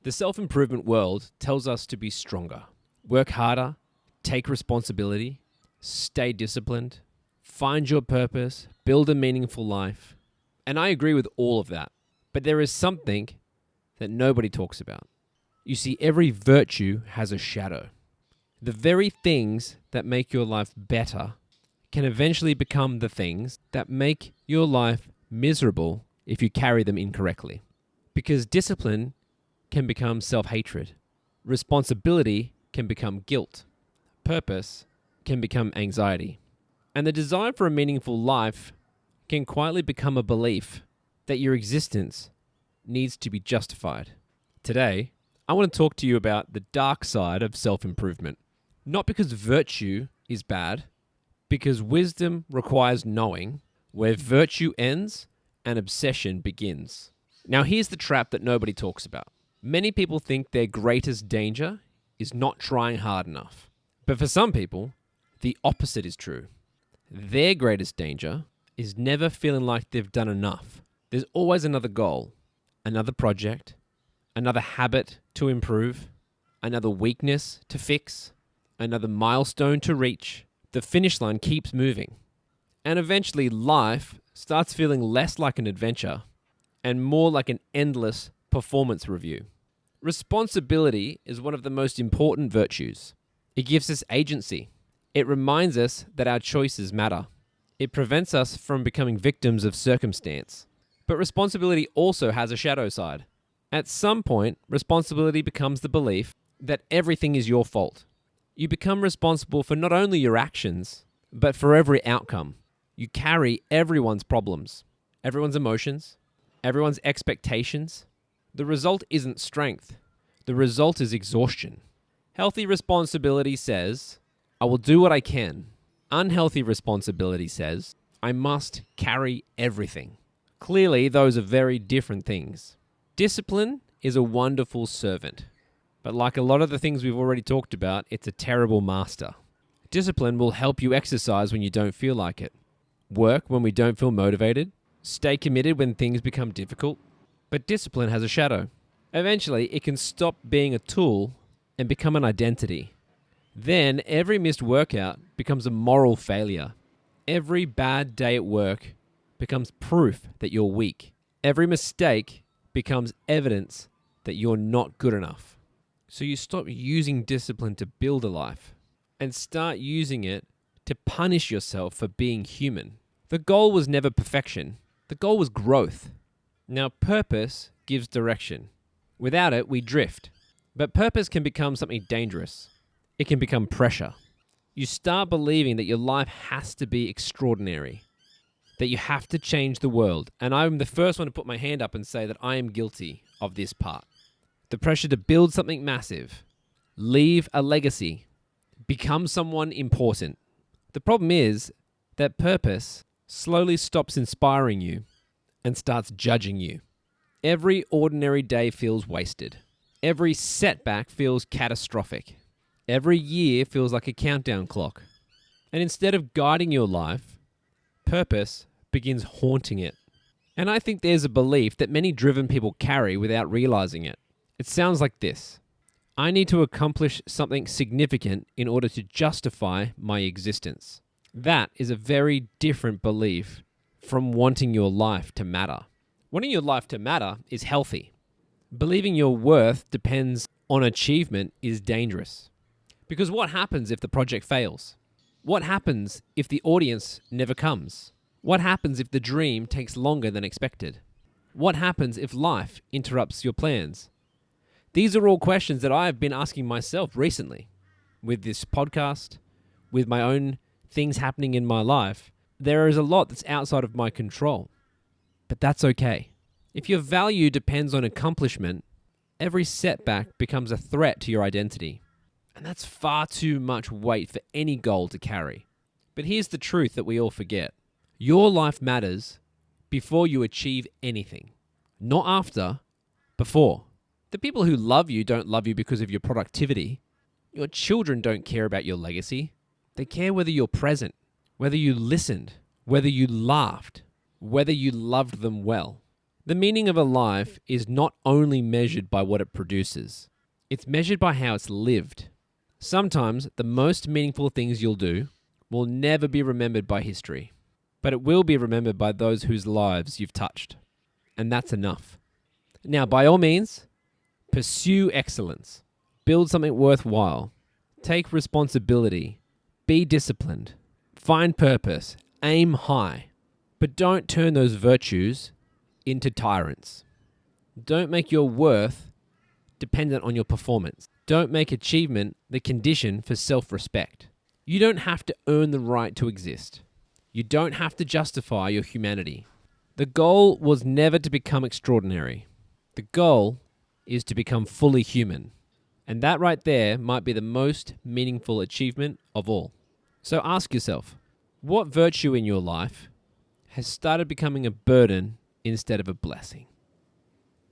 The self-improvement world tells us to be stronger, work harder, take responsibility, stay disciplined, find your purpose, build a meaningful life. And I agree with all of that. But there is something that nobody talks about. You see, every virtue has a shadow. The very things that make your life better can eventually become the things that make your life miserable if you carry them incorrectly. Because discipline can become self-hatred. Responsibility can become guilt. Purpose can become anxiety. And the desire for a meaningful life can quietly become a belief that your existence needs to be justified. Today, I want to talk to you about the dark side of self-improvement. Not because virtue is bad, because wisdom requires knowing where virtue ends and obsession begins. Now, here's the trap that nobody talks about. Many people think their greatest danger is not trying hard enough. But for some people, the opposite is true. Their greatest danger is never feeling like they've done enough. There's always another goal, another project, another habit to improve, another weakness to fix, another milestone to reach. The finish line keeps moving. And eventually life starts feeling less like an adventure and more like an endless performance review. Responsibility is one of the most important virtues. It gives us agency. It reminds us that our choices matter. It prevents us from becoming victims of circumstance. But responsibility also has a shadow side. At some point, responsibility becomes the belief that everything is your fault. You become responsible for not only your actions, but for every outcome. You carry everyone's problems, everyone's emotions, everyone's expectations. The result isn't strength. The result is exhaustion. Healthy responsibility says, I will do what I can. Unhealthy responsibility says, I must carry everything. Clearly, those are very different things. Discipline is a wonderful servant. But like a lot of the things we've already talked about, it's a terrible master. Discipline will help you exercise when you don't feel like it. Work when we don't feel motivated. Stay committed when things become difficult. But discipline has a shadow. Eventually, it can stop being a tool and become an identity. Then every missed workout becomes a moral failure. Every bad day at work becomes proof that you're weak. Every mistake becomes evidence that you're not good enough. So you stop using discipline to build a life and start using it to punish yourself for being human. The goal was never perfection. The goal was growth. Now, purpose gives direction. Without it, we drift. But purpose can become something dangerous. It can become pressure. You start believing that your life has to be extraordinary, that you have to change the world. And I'm the first one to put my hand up and say that I am guilty of this part. The pressure to build something massive, leave a legacy, become someone important. The problem is that purpose slowly stops inspiring you and starts judging you. Every ordinary day feels wasted. Every setback feels catastrophic. Every year feels like a countdown clock. And instead of guiding your life, purpose begins haunting it. And I think there's a belief that many driven people carry without realizing it. It sounds like this. I need to accomplish something significant in order to justify my existence. That is a very different belief from wanting your life to matter. Wanting your life to matter is healthy. Believing your worth depends on achievement is dangerous. Because what happens if the project fails? What happens if the audience never comes? What happens if the dream takes longer than expected? What happens if life interrupts your plans? These are all questions that I have been asking myself recently with this podcast, with my own things happening in my life. There is a lot that's outside of my control, but that's okay. If your value depends on accomplishment, every setback becomes a threat to your identity. And that's far too much weight for any goal to carry. But here's the truth that we all forget. Your life matters before you achieve anything. Not after, before. The people who love you don't love you because of your productivity. Your children don't care about your legacy. They care whether you're present, whether you listened, whether you laughed, whether you loved them well. The meaning of a life is not only measured by what it produces, it's measured by how it's lived. Sometimes the most meaningful things you'll do will never be remembered by history, but it will be remembered by those whose lives you've touched. And that's enough. Now, by all means, pursue excellence. Build something worthwhile. Take responsibility. Be disciplined. Find purpose. Aim high. But don't turn those virtues into tyrants. Don't make your worth dependent on your performance. Don't make achievement the condition for self-respect. You don't have to earn the right to exist. You don't have to justify your humanity. The goal was never to become extraordinary. The goal is to become fully human. And that right there might be the most meaningful achievement of all. So ask yourself, what virtue in your life has started becoming a burden instead of a blessing?